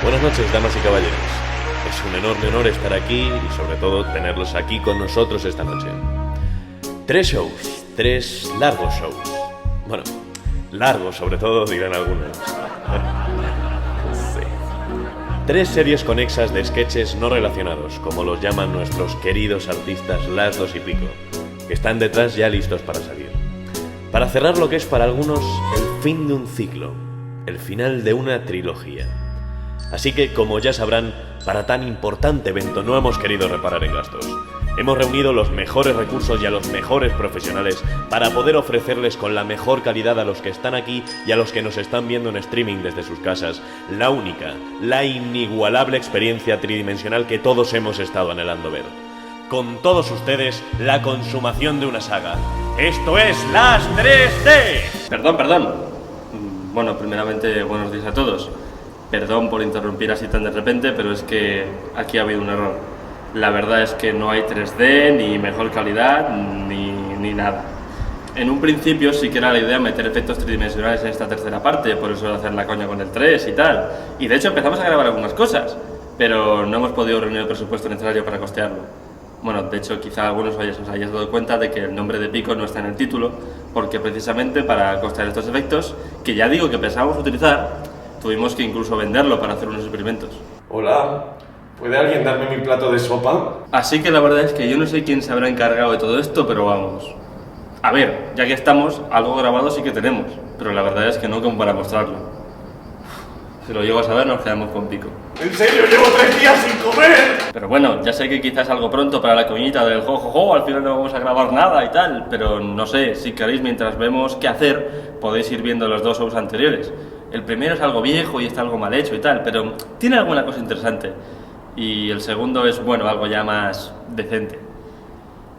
Buenas noches, damas y caballeros. Es un enorme honor estar aquí y sobre todo tenerlos aquí con nosotros esta noche. 3 shows, 3 largos shows. Bueno, largos sobre todo dirán algunos. Sí. 3 series conexas de sketches no relacionados, como los llaman nuestros queridos artistas Las Dos y Pico, que están detrás ya listos para salir. Para cerrar lo que es para algunos el fin de un ciclo, el final de una trilogía. Así que, como ya sabrán, para tan importante evento no hemos querido reparar en gastos. Hemos reunido los mejores recursos y a los mejores profesionales para poder ofrecerles con la mejor calidad a los que están aquí y a los que nos están viendo en streaming desde sus casas la única, la inigualable experiencia tridimensional que todos hemos estado anhelando ver. Con todos ustedes, la consumación de una saga. Esto es Las 3D. Perdón. Bueno, primeramente, buenos días a todos. Perdón por interrumpir así tan de repente, pero es que aquí ha habido un error. La verdad es que no hay 3D, ni mejor calidad, ni nada. En un principio sí que era la idea meter efectos tridimensionales en esta tercera parte, por eso hacer la coña con el 3 y tal. Y de hecho empezamos a grabar algunas cosas, pero no hemos podido reunir el presupuesto necesario para costearlo. Bueno, de hecho quizá algunos os hayáis dado cuenta de que el nombre de Pico no está en el título, porque precisamente para costear estos efectos, que ya digo que pensábamos utilizar, tuvimos que incluso venderlo para hacer unos experimentos. Hola, ¿puede alguien darme mi plato de sopa? Así que la verdad es que yo no sé quién se habrá encargado de todo esto, pero vamos. A ver, ya que estamos, algo grabado sí que tenemos, pero la verdad es que no como para mostrarlo. Si lo llego a saber, nos quedamos con Pico. ¿En serio? ¡Llevo 3 días sin comer! Pero bueno, ya sé que quizás algo pronto para la coñita del jojojo, al final no vamos a grabar nada y tal, pero no sé, si queréis mientras vemos qué hacer, podéis ir viendo los 2 shows anteriores. El primero es algo viejo y está algo mal hecho y tal, pero tiene alguna cosa interesante. Y el segundo es, bueno, algo ya más decente.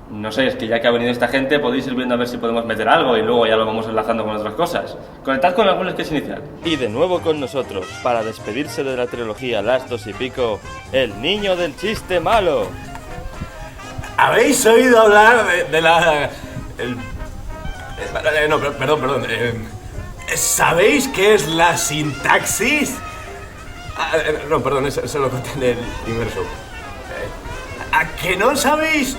No sé, es que ya que ha venido esta gente podéis ir viendo a ver si podemos meter algo y luego ya lo vamos enlazando con otras cosas. Conectad con algún sketch inicial. Y de nuevo con nosotros, para despedirse de la trilogía Las Dos y Pico, el niño del chiste malo. ¿Habéis oído hablar de la... Perdón. ¿Sabéis qué es la sintaxis? No, perdón, eso lo conté en el primer show. ¿A que no sabéis?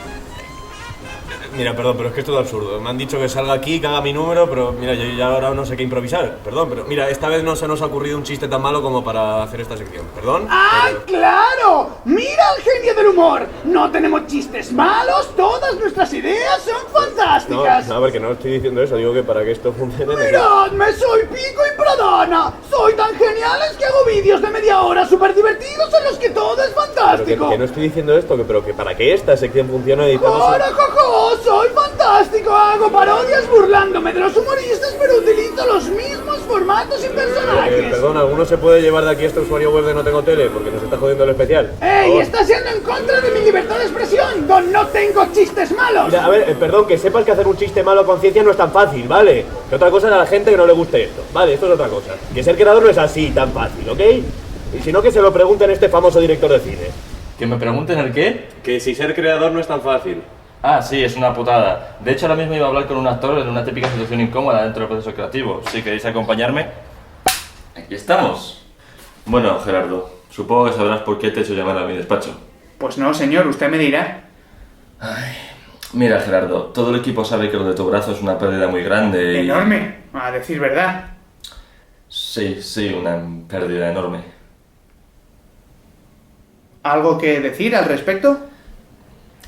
Mira, perdón, pero es que es todo absurdo. Me han dicho que salga aquí, que haga mi número, pero mira, yo ya ahora no sé qué improvisar. Perdón, pero mira, esta vez no se nos ha ocurrido un chiste tan malo como para hacer esta sección. Perdón. ¡Ah, pero... claro! ¡Mira el genio del humor! No tenemos chistes malos, todas nuestras ideas son fantásticas. No, a ver, que no estoy diciendo eso, digo que para que esto funcione... ¡Miradme, soy Pico y Pradana! ¡Soy tan geniales que hago vídeos de media hora súper divertidos en los que todo es fantástico! Que no estoy diciendo esto, pero que para que esta sección funcione necesitamos... ¡Jojo! ¡Soy fantástico! Hago parodias burlándome de los humoristas, pero utilizo los mismos formatos y personajes. Perdón, ¿alguno se puede llevar de aquí este usuario web de No Tengo Tele? Porque nos está jodiendo el especial. ¡Ey! ¡Estás yendo en contra de mi libertad de expresión! ¡Don no tengo chistes malos! Mira, a ver, perdón, que sepas que hacer un chiste malo con ciencia no es tan fácil, ¿vale? Que otra cosa es a la gente que no le guste esto, ¿vale? Esto es otra cosa. Que ser creador no es así tan fácil, ¿ok? Y si no, que se lo pregunten a este famoso director de cine. ¿Que me pregunten el qué? Que si ser creador no es tan fácil. Ah, sí, es una putada. De hecho, ahora mismo iba a hablar con un actor en una típica situación incómoda dentro del proceso creativo. Si queréis acompañarme, aquí estamos. Bueno, Gerardo, supongo que sabrás por qué te he hecho llamar a mi despacho. Pues no, señor, usted me dirá. Mira, Gerardo, todo el equipo sabe que lo de tu brazo es una pérdida muy grande y... Enorme, a decir verdad. Sí, una pérdida enorme. ¿Algo que decir al respecto?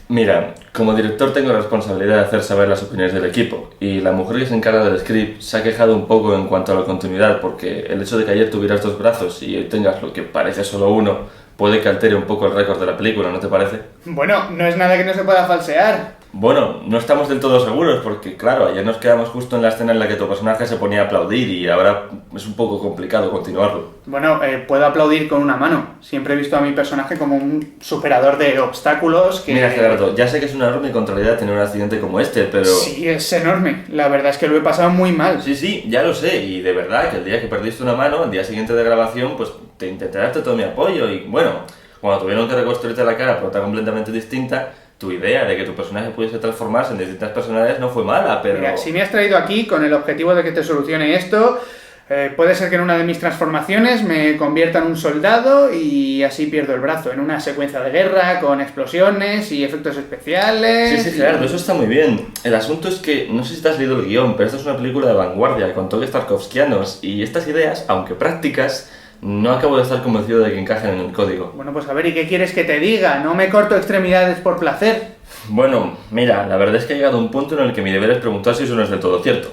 Mira, como director tengo la responsabilidad de hacer saber las opiniones del equipo y la mujer que se encarga del script se ha quejado un poco en cuanto a la continuidad porque el hecho de que ayer tuvieras 2 brazos y hoy tengas lo que parece solo uno puede que altere un poco el récord de la película, ¿no te parece? Bueno, no es nada que no se pueda falsear. Bueno, no estamos del todo seguros porque, claro, ayer nos quedamos justo en la escena en la que tu personaje se ponía a aplaudir y ahora es un poco complicado continuarlo. Bueno, puedo aplaudir con una mano. Siempre he visto a mi personaje como un superador de obstáculos que... Mira, Gerardo, ya sé que es una enorme contrariedad tener un accidente como este, pero... Sí, es enorme. La verdad es que lo he pasado muy mal. Sí, ya lo sé, y de verdad que el día que perdiste una mano, el día siguiente de grabación, pues te intenté darte todo mi apoyo y, bueno, cuando tuvieron que reconstruirte la cara por otra completamente distinta, tu idea de que tu personaje pudiese transformarse en distintas personalidades no fue mala, pero... Mira, si me has traído aquí con el objetivo de que te solucione esto, Puede ser que en una de mis transformaciones me convierta en un soldado y así pierdo el brazo, en una secuencia de guerra con explosiones y efectos especiales. Sí, Gerardo, eso está muy bien. El asunto es que, no sé si te has leído el guión, pero esto es una película de vanguardia con toques tarkovskianos y estas ideas, aunque prácticas, no acabo de estar convencido de que encajen en el código. Bueno, pues a ver, ¿y qué quieres que te diga? No me corto extremidades por placer. Bueno, mira, la verdad es que ha llegado un punto en el que mi deber es preguntar si eso no es del todo cierto.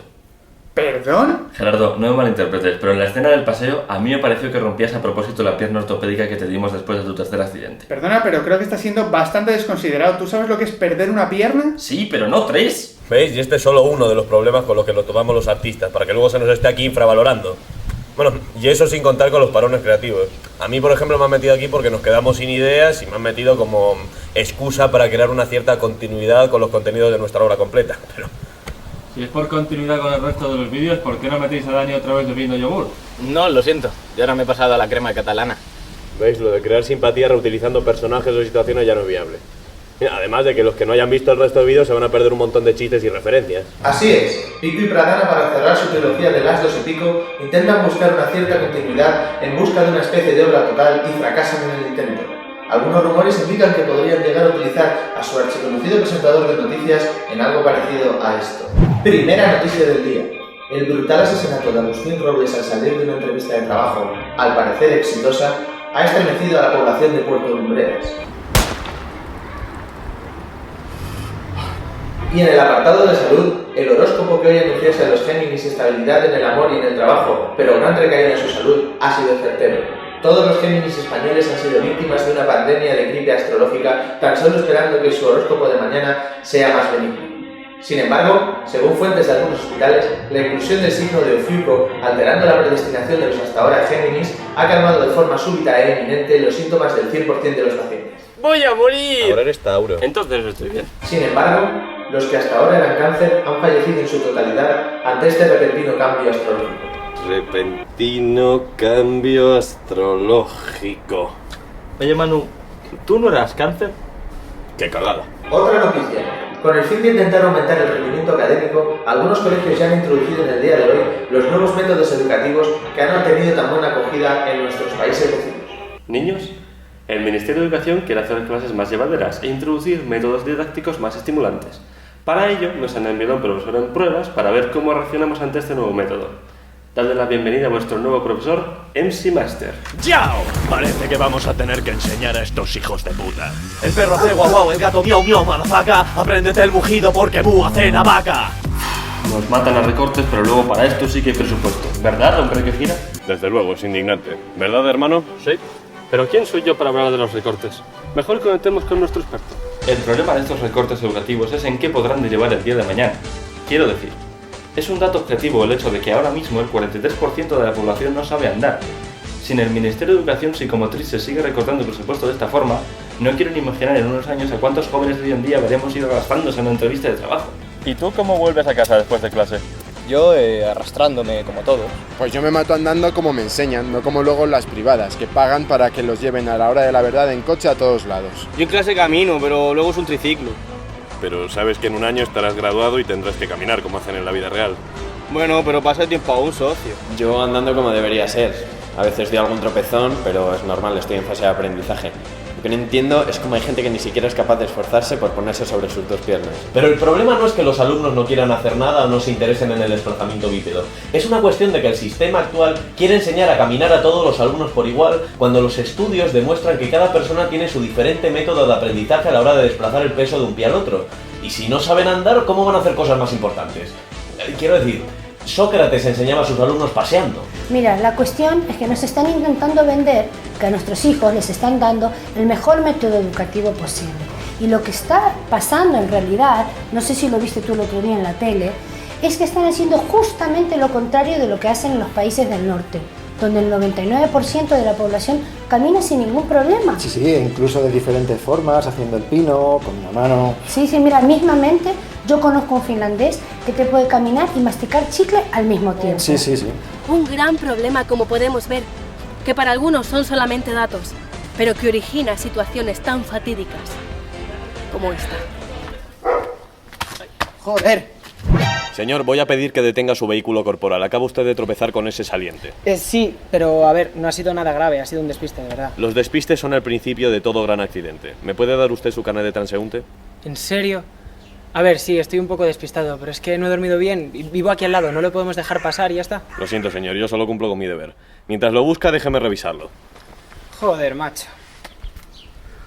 ¿Perdón? Gerardo, no me malinterpretes, pero en la escena del paseo a mí me pareció que rompías a propósito la pierna ortopédica que te dimos después de tu tercer accidente. Perdona, pero creo que estás siendo bastante desconsiderado. ¿Tú sabes lo que es perder una pierna? Sí, pero no 3. ¿Veis? Y este es solo uno de los problemas con los que lo tomamos los artistas, para que luego se nos esté aquí infravalorando. Bueno, y eso sin contar con los parones creativos. A mí, por ejemplo, me han metido aquí porque nos quedamos sin ideas y me han metido como excusa para crear una cierta continuidad con los contenidos de nuestra obra completa, pero... Si es por continuidad con el resto de los vídeos, ¿por qué no metéis a Dani otra vez bebiendo yogur? No, lo siento. Yo ahora me he pasado a la crema catalana. ¿Veis? Lo de crear simpatía reutilizando personajes o situaciones ya no es viable. Mira, además de que los que no hayan visto el resto de vídeos se van a perder un montón de chistes y referencias. Así es, Pico y Pradana, para cerrar su trilogía de Las Dos y Pico, intentan buscar una cierta continuidad en busca de una especie de obra total y fracasan en el intento. Algunos rumores indican que podrían llegar a utilizar a su archiconocido presentador de noticias en algo parecido a esto. Primera noticia del día. El brutal asesinato de Agustín Robles al salir de una entrevista de trabajo, al parecer exitosa, ha estremecido a la población de Puerto Lumbreras. Y en el apartado de salud, el horóscopo que hoy anunciase a los Géminis estabilidad en el amor y en el trabajo, pero gran recaída en su salud, ha sido certero. Todos los Géminis españoles han sido víctimas de una pandemia de gripe astrológica, tan solo esperando que su horóscopo de mañana sea más benigno. Sin embargo, según fuentes de algunos hospitales, la inclusión del signo de Ofiuco, alterando la predestinación de los hasta ahora Géminis, ha calmado de forma súbita e inminente los síntomas del 100% de los pacientes. ¡Voy a morir! Ahora eres Tauro. Entonces estoy bien. Sin embargo, los que hasta ahora eran cáncer han fallecido en su totalidad ante este repentino cambio astrológico. Repentino cambio astrológico. Oye Manu, ¿tú no eras cáncer? ¡Qué cagada! Otra noticia. Con el fin de intentar aumentar el rendimiento académico, algunos colegios ya han introducido en el día de hoy los nuevos métodos educativos que han obtenido tan buena acogida en nuestros países vecinos. Niños, el Ministerio de Educación quiere hacer clases más llevaderas e introducir métodos didácticos más estimulantes. Para ello, nos han enviado a un profesor en pruebas para ver cómo reaccionamos ante este nuevo método. Dadle la bienvenida a vuestro nuevo profesor, MC Master. ¡Yao! Parece que vamos a tener que enseñar a estos hijos de puta. El perro hace guau guau, el gato miau miau, madafaca. Apréndete el mugido porque bu hace la vaca. Nos matan a recortes, pero luego para esto sí que hay presupuesto. ¿Verdad, hombre que gira? Desde luego, es indignante. ¿Verdad, hermano? Sí. Pero ¿quién soy yo para hablar de los recortes? Mejor conectemos con nuestro experto. El problema de estos recortes educativos es en qué podrán derivar el día de mañana. Quiero decir, es un dato objetivo el hecho de que ahora mismo el 43% de la población no sabe andar. Sin el Ministerio de Educación Psicomotriz se sigue recortando el presupuesto de esta forma, no quiero ni imaginar en unos años a cuántos jóvenes de hoy en día veremos ir arrastrándose en una entrevista de trabajo. ¿Y tú cómo vuelves a casa después de clase? Yo arrastrándome, como todo. Pues yo me mato andando como me enseñan, no como luego en las privadas, que pagan para que los lleven a la hora de la verdad en coche a todos lados. Yo en clase camino, pero luego es un triciclo. Pero sabes que en un año estarás graduado y tendrás que caminar como hacen en la vida real. Bueno, pero pasa el tiempo a un socio. Yo andando como debería ser. A veces doy algún tropezón, pero es normal, estoy en fase de aprendizaje. Lo que no entiendo es cómo hay gente que ni siquiera es capaz de esforzarse por ponerse sobre sus dos piernas. Pero el problema no es que los alumnos no quieran hacer nada o no se interesen en el desplazamiento bípedo. Es una cuestión de que el sistema actual quiere enseñar a caminar a todos los alumnos por igual, cuando los estudios demuestran que cada persona tiene su diferente método de aprendizaje a la hora de desplazar el peso de un pie al otro. Y si no saben andar, ¿cómo van a hacer cosas más importantes? Quiero decir, Sócrates enseñaba a sus alumnos paseando. Mira, la cuestión es que nos están intentando vender que a nuestros hijos les están dando el mejor método educativo posible. Y lo que está pasando en realidad, no sé si lo viste tú el otro día en la tele, es que están haciendo justamente lo contrario de lo que hacen en los países del norte, donde el 99% de la población camina sin ningún problema. Sí, incluso de diferentes formas, haciendo el pino, con una mano. Sí, mira, mismamente yo conozco un finlandés que te puede caminar y masticar chicle al mismo tiempo. Sí. Un gran problema, como podemos ver, que para algunos son solamente datos, pero que origina situaciones tan fatídicas como esta. ¡Joder! Señor, voy a pedir que detenga su vehículo corporal. Acaba usted de tropezar con ese saliente. Sí, pero a ver, no ha sido nada grave, ha sido un despiste, de verdad. Los despistes son el principio de todo gran accidente. ¿Me puede dar usted su carnet de transeúnte? ¿En serio? A ver, sí, estoy un poco despistado, pero es que no he dormido bien. Vivo aquí al lado, no lo podemos dejar pasar y ya está. Lo siento, señor, yo solo cumplo con mi deber. Mientras lo busca, déjeme revisarlo. Joder, macho.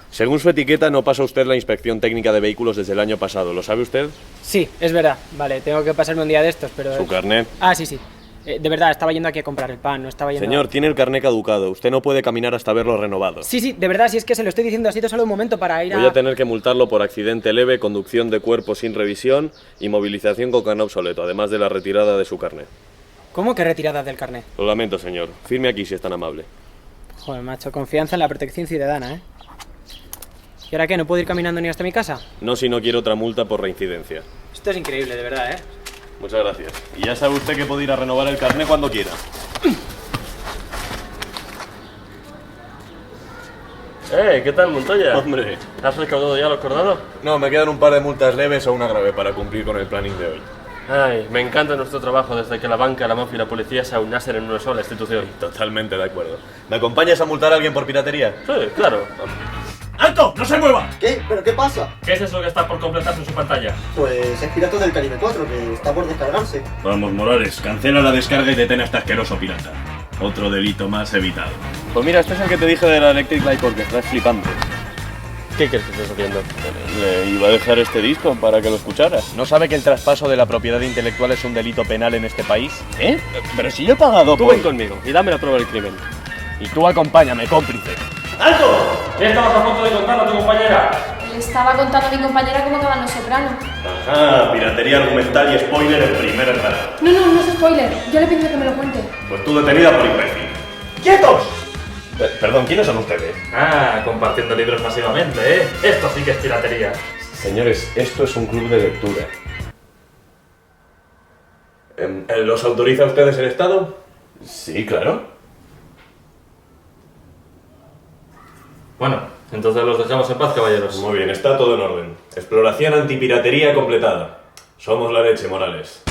Según su etiqueta, no pasa usted la inspección técnica de vehículos desde el año pasado. ¿Lo sabe usted? Sí, es verdad. Vale, tengo que pasarme un día de estos, pero... ¿Su carnet? Ah, sí. De verdad, estaba yendo aquí a comprar el pan, no estaba yendo... Señor, tiene el carnet caducado. Usted no puede caminar hasta verlo renovado. Sí, de verdad, si es que se lo estoy diciendo, ha sido solo un momento para ir a... Voy a tener que multarlo por accidente leve, conducción de cuerpo sin revisión y movilización con carnet obsoleto, además de la retirada de su carnet. ¿Cómo que retirada del carnet? Lo lamento, señor. Firme aquí si es tan amable. Joder, macho, confianza en la protección ciudadana, ¿eh? ¿Y ahora qué? ¿No puedo ir caminando ni hasta mi casa? No, si no quiero otra multa por reincidencia. Esto es increíble, de verdad, ¿eh? Muchas gracias. Y ya sabe usted que puede ir a renovar el carnet cuando quiera. ¿Qué tal, Montoya? Hombre. ¿Has recaudado ya lo acordado? No, me quedan un par de multas leves o una grave para cumplir con el planning de hoy. Ay, me encanta nuestro trabajo desde que la banca, la mafia y la policía se aunasen en una sola institución. Totalmente de acuerdo. ¿Me acompañas a multar a alguien por piratería? Sí, claro. ¡Alto! ¡No se mueva! ¿Qué? ¿Pero qué pasa? ¿Qué es eso que está por completarse en su pantalla? Pues es Piratas del Caribe 4, que está por descargarse. Vamos, Morales, cancela la descarga y detén a este asqueroso pirata. Otro delito más evitado. Pues mira, este es el que te dije de la Electric Light porque estás flipando. ¿Qué crees que estás haciendo? Le iba a dejar este disco para que lo escucharas. ¿No sabe que el traspaso de la propiedad intelectual es un delito penal en este país? ¿Eh? Pero si yo he pagado Tú ven conmigo y dame la prueba del crimen. Y tú acompáñame, cómplice. ¡Alto! ¿Qué estabas a punto de contarle a tu compañera? Le estaba contando a mi compañera cómo acaban Los Soprano. Ajá, piratería argumental y spoiler en primer grado. No es spoiler. Yo le he pedido que me lo cuente. Pues tú detenida por imbécil. ¡Quietos! Perdón, ¿quiénes son ustedes? Ah, compartiendo libros masivamente, ¿eh? Esto sí que es piratería. Señores, esto es un club de lectura. ¿Los autoriza ustedes el Estado? Sí, claro. Bueno, entonces los dejamos en paz, caballeros. Muy bien, está todo en orden. Exploración antipiratería completada. Somos la leche, Morales.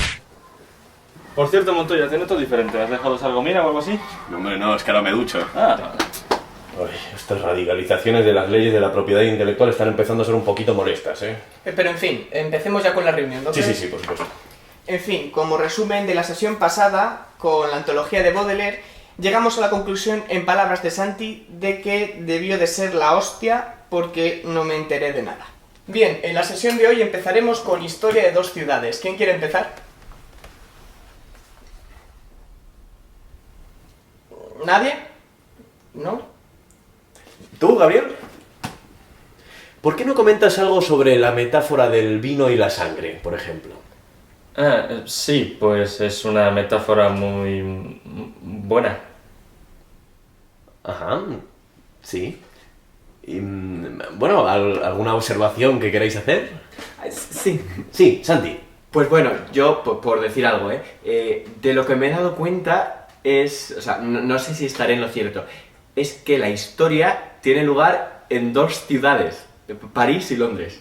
Por cierto, Montoya, te noto diferente. ¿Has dejado Salgomina o algo así? No, hombre, no, es que ahora me ducho. Ah. Uy, estas radicalizaciones de las leyes de la propiedad intelectual están empezando a ser un poquito molestas, ¿eh? Pero en fin, empecemos ya con la reunión, ¿no? Sí, por supuesto. En fin, como resumen de la sesión pasada, con la antología de Baudelaire, llegamos a la conclusión, en palabras de Santi, de que debió de ser la hostia porque no me enteré de nada. Bien, en la sesión de hoy empezaremos con Historia de dos ciudades. ¿Quién quiere empezar? ¿Nadie? ¿No? ¿Tú, Gabriel? ¿Por qué no comentas algo sobre la metáfora del vino y la sangre, por ejemplo? Sí, pues es una metáfora muy buena. Ajá, sí. Y, bueno, ¿alguna observación que queráis hacer? Sí. Sí, Santi. Pues bueno, yo, por decir algo, de lo que me he dado cuenta es, o sea, no sé si estaré en lo cierto, es que la historia tiene lugar en dos ciudades, París y Londres.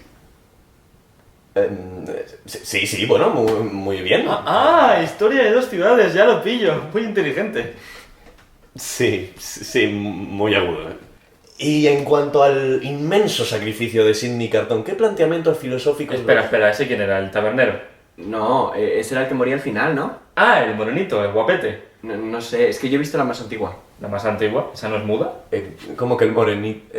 Sí, bueno, muy bien. Historia de dos ciudades, ya lo pillo, muy inteligente. Sí, muy agudo. Y en cuanto al inmenso sacrificio de Sidney Carton, ¿qué planteamientos filosóficos... Espera, ¿ese quién era? ¿El tabernero? No, ese era el que moría al final, ¿no? Ah, el morenito, el guapete. No sé, es que yo he visto la más antigua. ¿La más antigua? ¿Esa no es muda? ¿Cómo que el morenito?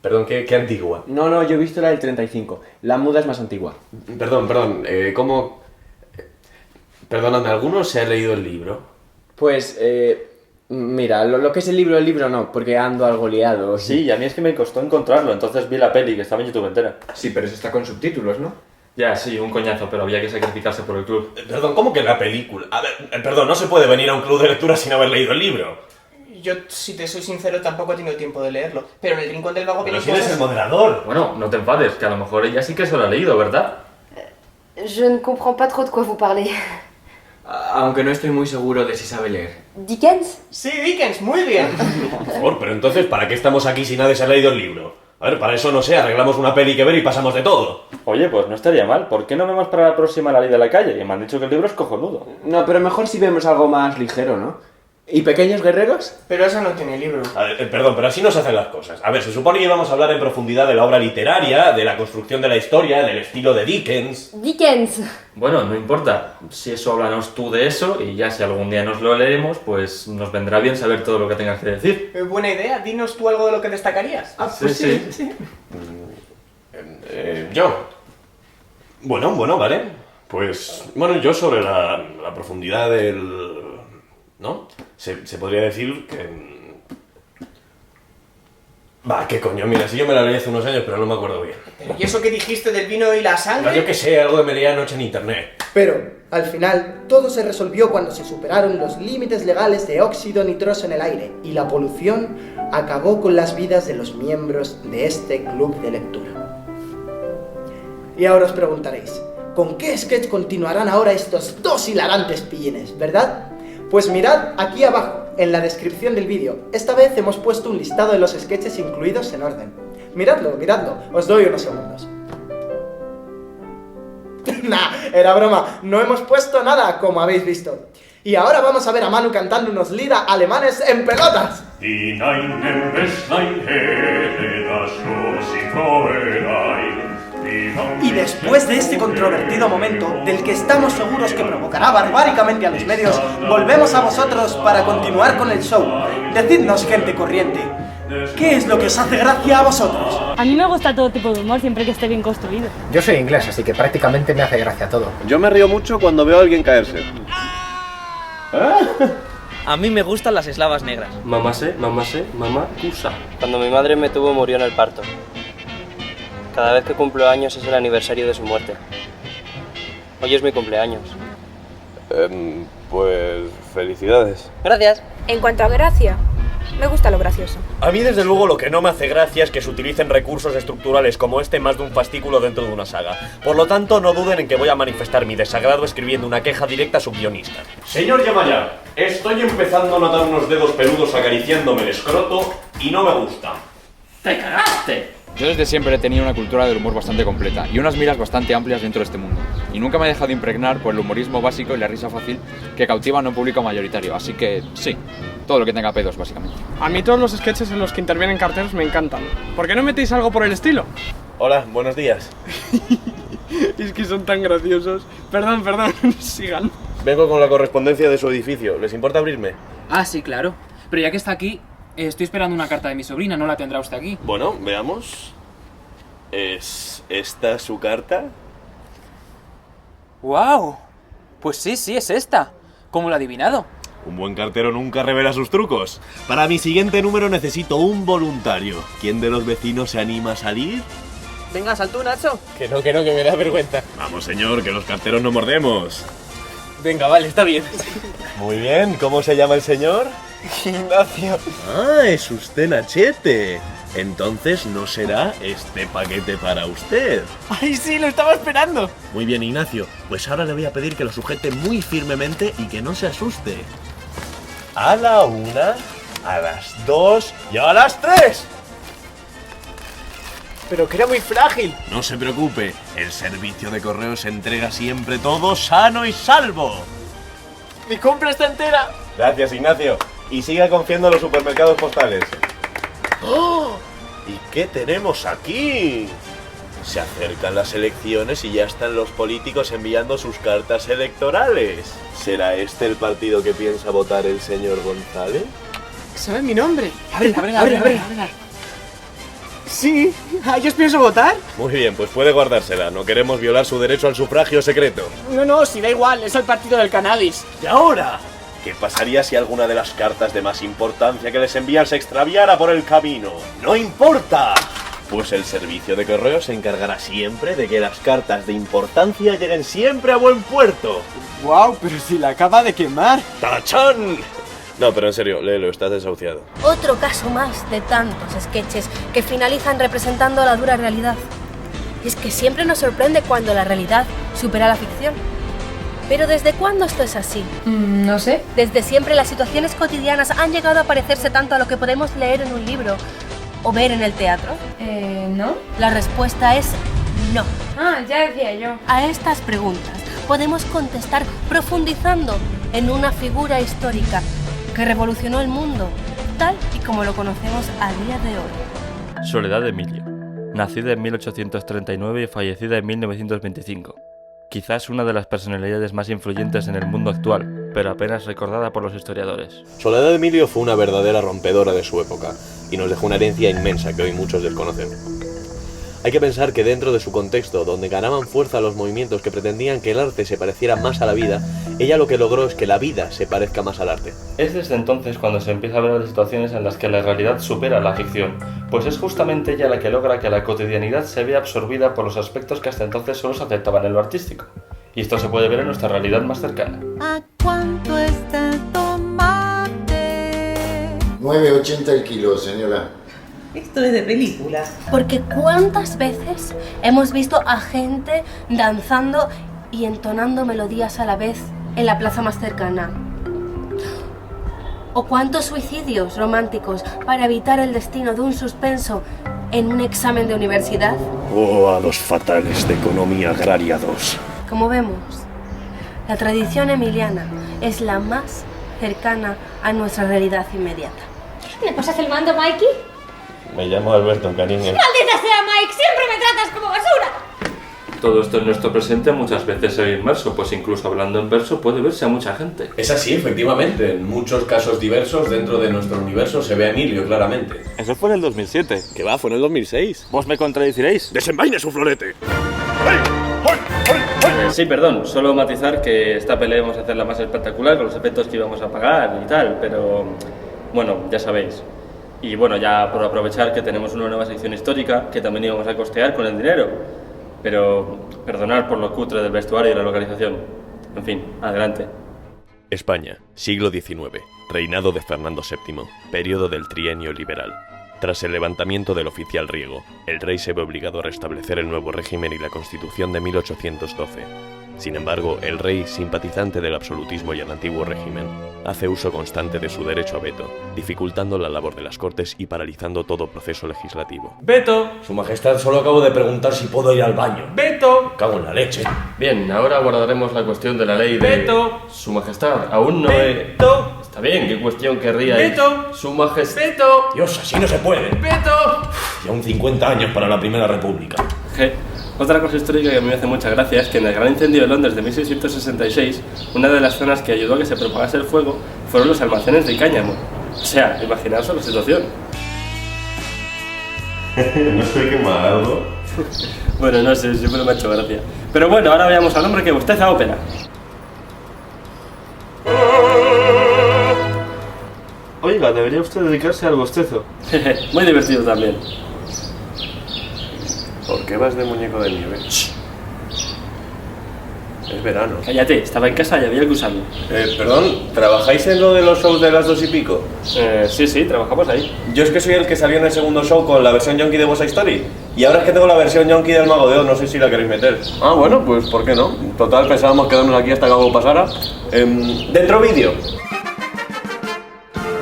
Perdón, ¿qué antigua? No, yo he visto la del 35. La muda es más antigua. Perdón, ¿cómo...? Perdóname, ¿alguno se ha leído el libro? Pues, mira, lo que es el libro no, porque ando algo liado. Sí, y a mí es que me costó encontrarlo, entonces vi la peli que estaba en YouTube entera. Sí, pero eso está con subtítulos, ¿no? Ya, sí, un coñazo, pero había que sacrificarse por el club. Perdón, ¿cómo que la película? A ver, perdón, no se puede venir a un club de lectura sin haber leído el libro. Yo, si te soy sincero, tampoco he tenido tiempo de leerlo. Pero en el rincón del vago viene cosas... Pero si eres el moderador. Bueno, no te enfades, que a lo mejor ella sí que se lo ha leído, ¿verdad? Je ne comprends pas trop de quoi vous parlez. Aunque no estoy muy seguro de si sabe leer. ¿Dickens? Sí, Dickens, muy bien. Por favor, pero entonces, ¿para qué estamos aquí si nadie se ha leído el libro? A ver, para eso no sé, arreglamos una peli que ver y pasamos de todo. Oye, pues no estaría mal. ¿Por qué no vemos para la próxima La Ley de la Calle? Y me han dicho que el libro es cojonudo. No, pero mejor si vemos algo más ligero, ¿no? ¿Y Pequeños Guerreros? Pero eso no tiene libro. A ver, perdón, pero así no se hacen las cosas. A ver, se supone que íbamos a hablar en profundidad de la obra literaria, de la construcción de la historia, del estilo de Dickens. Dickens. Bueno, no importa. Si eso, háblanos tú de eso y ya si algún día nos lo leemos, pues nos vendrá bien saber todo lo que tengas que decir. Buena idea. Dinos tú algo de lo que destacarías. Ah, pues sí. Yo. Bueno, vale. Pues, bueno, yo sobre la profundidad del... ¿no? Se podría decir que... Va, qué coño, mira, si yo me la leí hace unos años, pero no me acuerdo bien. ¿Y eso que dijiste del vino y la sangre? Yo que sé, algo que me leí anoche en internet. Pero, al final, todo se resolvió cuando se superaron los límites legales de óxido nitroso en el aire y la polución acabó con las vidas de los miembros de este club de lectura. Y ahora os preguntaréis, ¿con qué sketch continuarán ahora estos dos hilarantes pillines, verdad? Pues mirad aquí abajo, en la descripción del vídeo. Esta vez hemos puesto un listado de los sketches incluidos en orden. Miradlo, os doy unos segundos. Nah, era broma, no hemos puesto nada, como habéis visto. Y ahora vamos a ver a Manu cantando unos Lieder alemanes en pelotas. Y después de este controvertido momento, del que estamos seguros que provocará barbáricamente a los medios, volvemos a vosotros para continuar con el show. Decidnos, gente corriente, ¿qué es lo que os hace gracia a vosotros? A mí me gusta todo tipo de humor, siempre que esté bien construido. Yo soy inglés, así que prácticamente me hace gracia todo. Yo me río mucho cuando veo a alguien caerse. A mí me gustan las eslavas negras. Mamá cusa. Cuando mi madre me tuvo murió en el parto. Cada vez que cumplo años es el aniversario de su muerte. Hoy es mi cumpleaños. Pues felicidades. Gracias. En cuanto a gracia, me gusta lo gracioso. A mí, desde luego, lo que no me hace gracia es que se utilicen recursos estructurales como este más de un fascículo dentro de una saga. Por lo tanto, no duden en que voy a manifestar mi desagrado escribiendo una queja directa a su guionista. Señor Yamaya, estoy empezando a notar unos dedos peludos acariciándome el escroto y no me gusta. ¡Te cagaste! Yo desde siempre he tenido una cultura del humor bastante completa y unas miras bastante amplias dentro de este mundo. Y nunca me he dejado impregnar por el humorismo básico y la risa fácil que cautivan a un público mayoritario. Así que sí, todo lo que tenga pedos, básicamente. A mí todos los sketches en los que intervienen carteros me encantan. ¿Por qué no metéis algo por el estilo? Hola, buenos días. Es que son tan graciosos. Perdón, sigan. Vengo con la correspondencia de su edificio. ¿Les importa abrirme? Ah, sí, claro. Pero ya que está aquí, estoy esperando una carta de mi sobrina, ¿no la tendrá usted aquí? Bueno, veamos. ¿Es esta su carta? ¡Wow! Pues sí, es esta. ¿Cómo lo ha adivinado? Un buen cartero nunca revela sus trucos. Para mi siguiente número necesito un voluntario. ¿Quién de los vecinos se anima a salir? Venga, sal tú, Nacho. Que no, que me da vergüenza. Vamos, señor, que los carteros no mordemos. Venga, vale, está bien. Muy bien, ¿cómo se llama el señor? Ignacio. Ah, es usted Nachete. Entonces no será este paquete para usted. ¡Ay, sí, lo estaba esperando! Muy bien, Ignacio. Pues ahora le voy a pedir que lo sujete muy firmemente y que no se asuste. A la 1, a las 2 y a las 3. Pero que era muy frágil. No se preocupe, el servicio de correos entrega siempre todo sano y salvo. ¡Mi compra está entera! Gracias, Ignacio. Y siga confiando en los supermercados postales. ¡Oh! ¿Y qué tenemos aquí? Se acercan las elecciones y ya están los políticos enviando sus cartas electorales. ¿Será este el partido que piensa votar el señor González? ¿Sabe mi nombre? Ábrela. Sí, ¿a ellos pienso votar? Muy bien, pues puede guardársela. No queremos violar su derecho al sufragio secreto. No, si da igual, es el partido del cannabis. ¿Y ahora? ¿Qué pasaría si alguna de las cartas de más importancia que les envían se extraviara por el camino? ¡No importa! Pues el servicio de correos se encargará siempre de que las cartas de importancia lleguen siempre a buen puerto. ¡Guau! Pero si la acaba de quemar. ¡Tachán! No, pero en serio, léelo, estás desahuciado. Otro caso más de tantos sketches que finalizan representando la dura realidad. Y es que siempre nos sorprende cuando la realidad supera la ficción. Pero ¿desde cuándo esto es así? No sé. Desde siempre las situaciones cotidianas han llegado a parecerse tanto a lo que podemos leer en un libro o ver en el teatro? ¿No? La respuesta es no. Ah, ya decía yo. A estas preguntas podemos contestar profundizando en una figura histórica que revolucionó el mundo, tal y como lo conocemos a día de hoy. Soledad Emilio, nacida en 1839 y fallecida en 1925. Quizás una de las personalidades más influyentes en el mundo actual, pero apenas recordada por los historiadores. Soledad Emilio fue una verdadera rompedora de su época y nos dejó una herencia inmensa que hoy muchos desconocen. Hay que pensar que dentro de su contexto, donde ganaban fuerza los movimientos que pretendían que el arte se pareciera más a la vida, ella lo que logró es que la vida se parezca más al arte. Es desde entonces cuando se empieza a ver las situaciones en las que la realidad supera la ficción, pues es justamente ella la que logra que la cotidianidad se vea absorbida por los aspectos que hasta entonces solo se aceptaban en lo artístico. Y esto se puede ver en nuestra realidad más cercana. ¿A cuánto está el tomate? 9,80 el kilo, señora. Esto es de película. Porque ¿cuántas veces hemos visto a gente danzando y entonando melodías a la vez en la plaza más cercana? ¿O cuántos suicidios románticos para evitar el destino de un suspenso en un examen de universidad? Oh, a los fatales de Economía Agraria 2. Como vemos, la tradición emiliana es la más cercana a nuestra realidad inmediata. ¿Me pasas el mando, Mikey? Me llamo Alberto, cariño. ¡Maldita sea, Mike! ¡Siempre me tratas como basura! Todo esto en nuestro presente muchas veces se ve inmerso, pues incluso hablando en verso puede verse a mucha gente. Es así, efectivamente. En muchos casos diversos dentro de nuestro universo se ve a Emilio claramente. Eso fue en el 2007. ¿Qué va? Fue en el 2006. ¿Vos me contradeciréis? ¡Desenvaine su florete! Sí, perdón, solo matizar que esta pelea íbamos a hacerla más espectacular con los efectos que íbamos a pagar y tal, pero bueno, ya sabéis. Y bueno, ya por aprovechar que tenemos una nueva sección histórica que también íbamos a costear con el dinero. Pero perdonad por lo cutre del vestuario y la localización. En fin, adelante. España, siglo XIX, reinado de Fernando VII, periodo del trienio liberal. Tras el levantamiento del oficial Riego, el rey se ve obligado a restablecer el nuevo régimen y la Constitución de 1812. Sin embargo, el rey, simpatizante del absolutismo y el antiguo régimen, hace uso constante de su derecho a veto, dificultando la labor de las Cortes y paralizando todo proceso legislativo. ¡Veto! Su Majestad, solo acabo de preguntar si puedo ir al baño. ¡Veto! Cago en la leche. Bien, ahora abordaremos la cuestión de la ley de... ¡Veto! Su Majestad, aún no ¡Veto! Está bien, ¿qué cuestión querríais? ¡Veto! Su Majestad... ¡Veto! Dios, así no se puede. ¡Veto! Y aún 50 años para la Primera República. Otra cosa histórica que a mí me hace mucha gracia es que en el gran incendio de Londres de 1666, una de las zonas que ayudó a que se propagase el fuego fueron los almacenes de cáñamo. O sea, imaginaos la situación. ¿No estoy quemado? Bueno, no sé, siempre me ha hecho gracia. Pero bueno, ahora veamos al hombre que bosteza ópera. Oiga, debería usted dedicarse al bostezo. Muy divertido también. ¿Por qué vas de muñeco de nieve? Shh. Es verano. Cállate, estaba en casa y había que usarlo. Perdón, ¿trabajáis en lo de los shows de las 2 y pico? Sí, trabajamos ahí. Yo es que soy el que salió en el segundo show con la versión Yonki de Boss Story. Y ahora es que tengo la versión Yonki del Mago de Oz, no sé si la queréis meter. Ah, bueno, pues ¿por qué no? Total, pensábamos quedarnos aquí hasta que algo pasara. Dentro vídeo.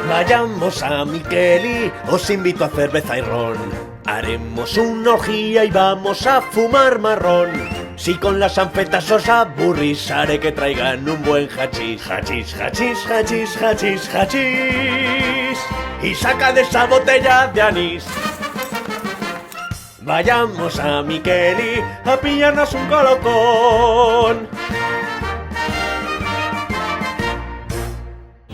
Vayamos a Miqueli, os invito a cerveza y ron. Haremos una orgía y vamos a fumar marrón. Si con las anfetas os aburrís, haré que traigan un buen hachís. Hachís, hachís, hachís, hachís, hachís. Y saca de esa botella de anís. Vayamos a Miqueli a pillarnos un colocón.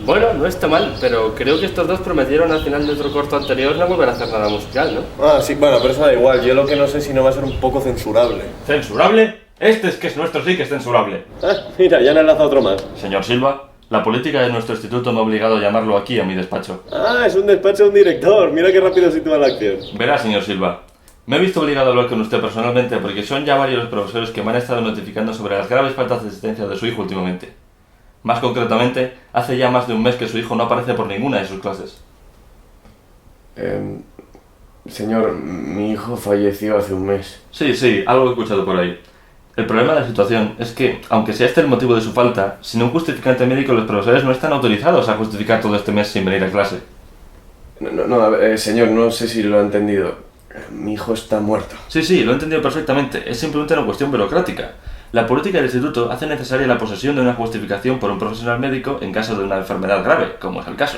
Bueno, no está mal, pero creo que estos dos prometieron al final de otro corto anterior no volver a hacer nada musical, ¿no? Ah, sí, bueno, pero eso da igual. Yo lo que no sé si no va a ser un poco censurable. ¿Censurable? Este es que es nuestro, sí que es censurable. Mira, ya han enlazado otro más. Señor Silva, la política de nuestro instituto me ha obligado a llamarlo aquí a mi despacho. Ah, es un despacho de un director. Mira qué rápido sitúa la acción. Verá, señor Silva, me he visto obligado a hablar con usted personalmente porque son ya varios los profesores que me han estado notificando sobre las graves faltas de asistencia de su hijo últimamente. Más concretamente, hace ya más de un mes que su hijo no aparece por ninguna de sus clases. Señor, mi hijo falleció hace un mes. Sí, algo he escuchado por ahí. El problema de la situación es que, aunque sea este el motivo de su falta, sin un justificante médico los profesores no están autorizados a justificar todo este mes sin venir a clase. No, a ver, señor, no sé si lo ha entendido. Mi hijo está muerto. Sí, lo he entendido perfectamente. Es simplemente una cuestión burocrática. La política del instituto hace necesaria la posesión de una justificación por un profesional médico en caso de una enfermedad grave, como es el caso.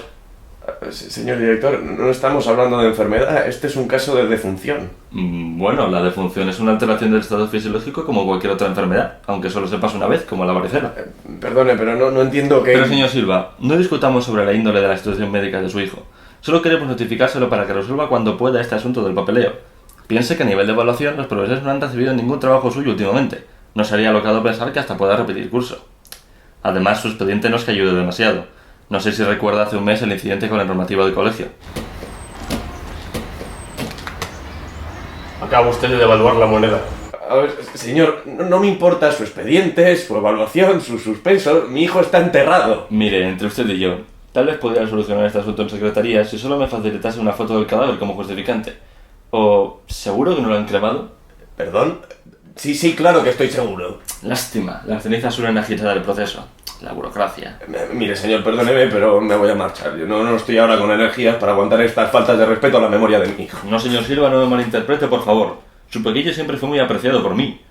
Señor director, no estamos hablando de enfermedad, este es un caso de defunción. Bueno, la defunción es una alteración del estado fisiológico como cualquier otra enfermedad, aunque solo se pasa una vez, como la varicela. Perdone, pero no entiendo que... Pero señor Silva, no discutamos sobre la índole de la situación médica de su hijo. Solo queremos notificárselo para que resuelva cuando pueda este asunto del papeleo. Piense que a nivel de evaluación los profesores no han recibido ningún trabajo suyo últimamente. No sería alocado pensar que hasta pueda repetir curso. Además, su expediente no es que ayude demasiado. No sé si recuerda hace un mes el incidente con la normativa del colegio. Acaba usted de devaluar la moneda. A ver, señor, no me importa su expediente, su evaluación, su suspenso. Mi hijo está enterrado. Mire, entre usted y yo, tal vez podría solucionar este asunto en secretaría si solo me facilitase una foto del cadáver como justificante. ¿O seguro que no lo han cremado? ¿Perdón? Sí, claro que estoy seguro. Lástima, las cenizas suelen agitar el proceso. La burocracia. Mire, señor, perdóneme, pero me voy a marchar. Yo no estoy ahora con energías para aguantar estas faltas de respeto a la memoria de mi hijo. No, señor Silva, no me malinterprete, por favor. Su pequeño siempre fue muy apreciado por mí.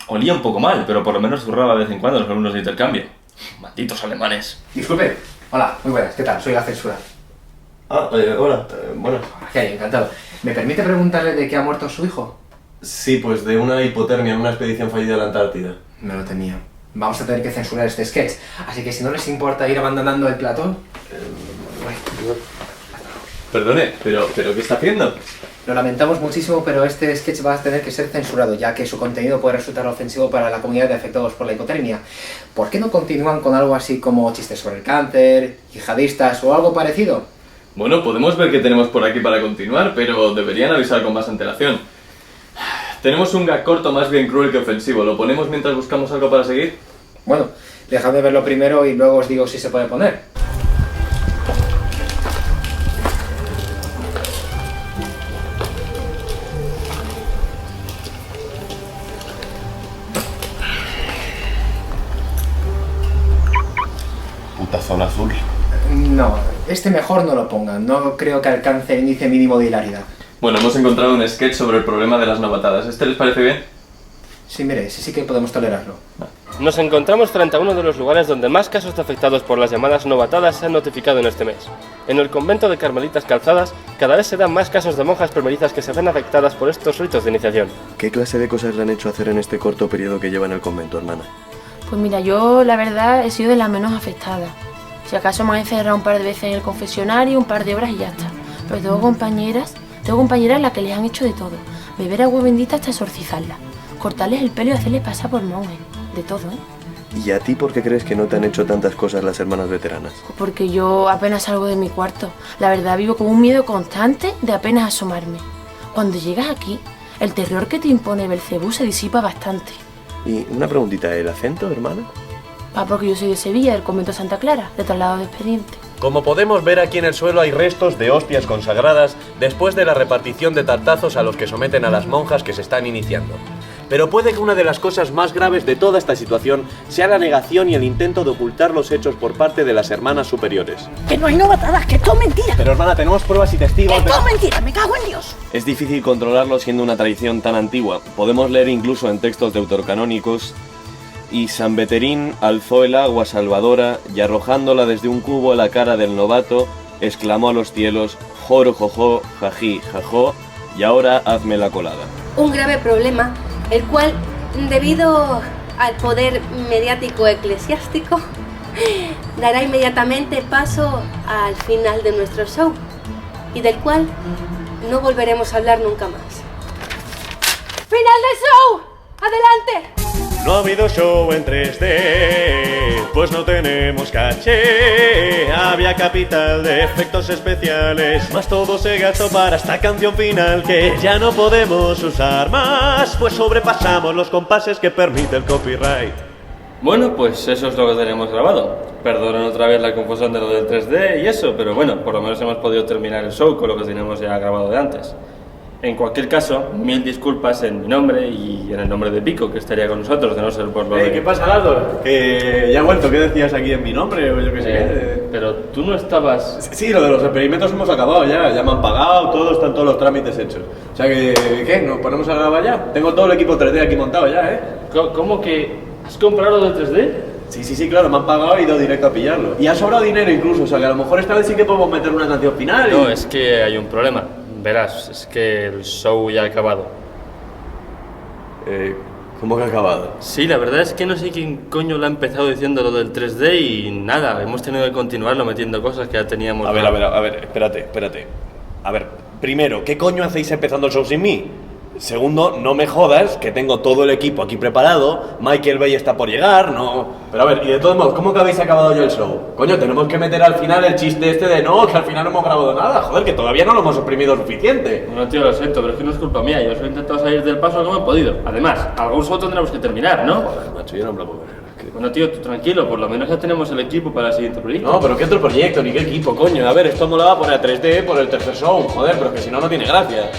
Olía un poco mal, pero por lo menos zurraba de vez en cuando a los alumnos de intercambio. Malditos alemanes. Disculpe. Hola, muy buenas. ¿Qué tal? Soy la censura. Hola. Bueno. ¿Qué hay? Encantado. ¿Me permite preguntarle de qué ha muerto su hijo? Sí, pues de una hipotermia en una expedición fallida a la Antártida. Me lo temía. Vamos a tener que censurar este sketch, así que si no les importa ir abandonando el plató... Perdone, pero ¿qué está haciendo? Lo lamentamos muchísimo, pero este sketch va a tener que ser censurado, ya que su contenido puede resultar ofensivo para la comunidad de afectados por la hipotermia. ¿Por qué no continúan con algo así como chistes sobre el cáncer, yihadistas o algo parecido? Bueno, podemos ver qué tenemos por aquí para continuar, pero deberían avisar con más antelación. Tenemos un gag corto más bien cruel que ofensivo. ¿Lo ponemos mientras buscamos algo para seguir? Bueno, dejadme verlo primero y luego os digo si se puede poner. Puta zona azul. No, este mejor no lo pongan. No creo que alcance el índice mínimo de hilaridad. Bueno, hemos encontrado un sketch sobre el problema de las novatadas. ¿Este les parece bien? Sí, mire, sí que podemos tolerarlo. Nos encontramos frente a uno de los lugares donde más casos de afectados por las llamadas novatadas se han notificado en este mes. En el convento de Carmelitas Calzadas, cada vez se dan más casos de monjas primerizas que se ven afectadas por estos ritos de iniciación. ¿Qué clase de cosas le han hecho hacer en este corto periodo que lleva en el convento, hermana? Pues mira, yo la verdad he sido de las menos afectadas. Si acaso me han encerrado un par de veces en el confesionario, un par de horas y ya está. Pero tengo compañeras a las que les han hecho de todo. Beber agua bendita hasta exorcizarlas. Cortarles el pelo y hacerles pasar por monjes. De todo, ¿eh? ¿Y a ti por qué crees que no te han hecho tantas cosas las hermanas veteranas? Porque yo apenas salgo de mi cuarto. La verdad, vivo con un miedo constante de apenas asomarme. Cuando llegas aquí, el terror que te impone Belcebú se disipa bastante. Y una preguntita, ¿el acento, hermana? Porque yo soy de Sevilla, del convento Santa Clara, de traslado de expediente. Como podemos ver, aquí en el suelo hay restos de hostias consagradas después de la repartición de tartazos a los que someten a las monjas que se están iniciando. Pero puede que una de las cosas más graves de toda esta situación sea la negación y el intento de ocultar los hechos por parte de las hermanas superiores. ¡Que no hay novatadas! ¡Que todo es mentira! Pero hermana, tenemos pruebas y testigos. ¡Que todo es mentira! ¡Me cago en Dios! Es difícil controlarlo siendo una tradición tan antigua. Podemos leer incluso en textos deuterocanónicos: y San Veterín alzó el agua salvadora y arrojándola desde un cubo a la cara del novato, exclamó a los cielos: joro, jojo, jají, jajó, y ahora hazme la colada. Un grave problema, el cual, debido al poder mediático eclesiástico, dará inmediatamente paso al final de nuestro show, y del cual no volveremos a hablar nunca más. ¡Final del show! ¡Adelante! No ha habido show en 3D, pues no tenemos caché. Había capital de efectos especiales, más todo se gastó para esta canción final que ya no podemos usar más, pues sobrepasamos los compases que permite el copyright. Bueno, pues eso es lo que tenemos grabado. Perdonen otra vez la confusión de lo del 3D y eso, pero bueno, por lo menos hemos podido terminar el show con lo que teníamos ya grabado de antes. En cualquier caso, 1000 disculpas en mi nombre y en el nombre de Pico, que estaría con nosotros, de no ser por lo de... ¿Qué pasa, Lado? Que ya he vuelto, ¿qué decías aquí en mi nombre o yo qué sé? pero tú no estabas... Sí, lo de los experimentos hemos acabado ya me han pagado, están todos los trámites hechos. O sea que, ¿qué? ¿Nos ponemos a grabar ya? Tengo todo el equipo 3D aquí montado ya, ¿eh? ¿Cómo que has comprado lo del 3D? Sí, claro, me han pagado y he ido directo a pillarlo. Y ha sobrado dinero incluso, o sea que a lo mejor esta vez sí que podemos meter una canción final. No, es que hay un problema. Verás, es que el show ya ha acabado. ¿Cómo que ha acabado? Sí, la verdad es que no sé quién coño lo ha empezado diciendo lo del 3D y nada, hemos tenido que continuarlo metiendo cosas que ya teníamos. A ver, espérate. A ver, primero, ¿qué coño hacéis empezando el show sin mí? Segundo, no me jodas, que tengo todo el equipo aquí preparado, Michael Bay está por llegar, no... Pero a ver, y de todos modos, ¿cómo que habéis acabado ya el show? Coño, tenemos que meter al final el chiste este de no, que al final no hemos grabado nada, joder, que todavía no lo hemos exprimido suficiente. Bueno, tío, lo siento, pero es que no es culpa mía, yo solo he intentado salir del paso como he podido. Además, algún show tendremos que terminar, ¿no? Joder, macho, yo no me lo puedo creer. Bueno, tío, tú tranquilo, por lo menos ya tenemos el equipo para el siguiente proyecto. No, pero ¿qué otro proyecto? Ni qué equipo, coño. A ver, esto me lo va a poner a 3D por el tercer show, joder, pero es que si no, no tiene gracia.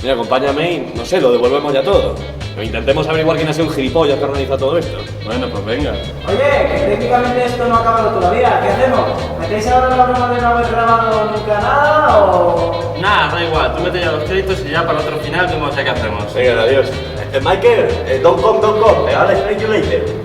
Mira, acompáñame y, no sé, lo devolvemos ya todo. O intentemos averiguar quién ha sido el gilipollas que organiza todo esto. Bueno, pues venga. Oye, que técnicamente esto no ha acabado todavía. ¿Qué hacemos? ¿Metéis ahora la broma de no haber grabado nunca nada o...? Nada, da igual, tú mete ya los créditos y ya para el otro final vemos ya qué hacemos. Venga, adiós. Michael, don't come. I'll explain you later.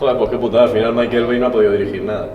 Joder, pues qué putada, al final Michael Bay no ha podido dirigir nada.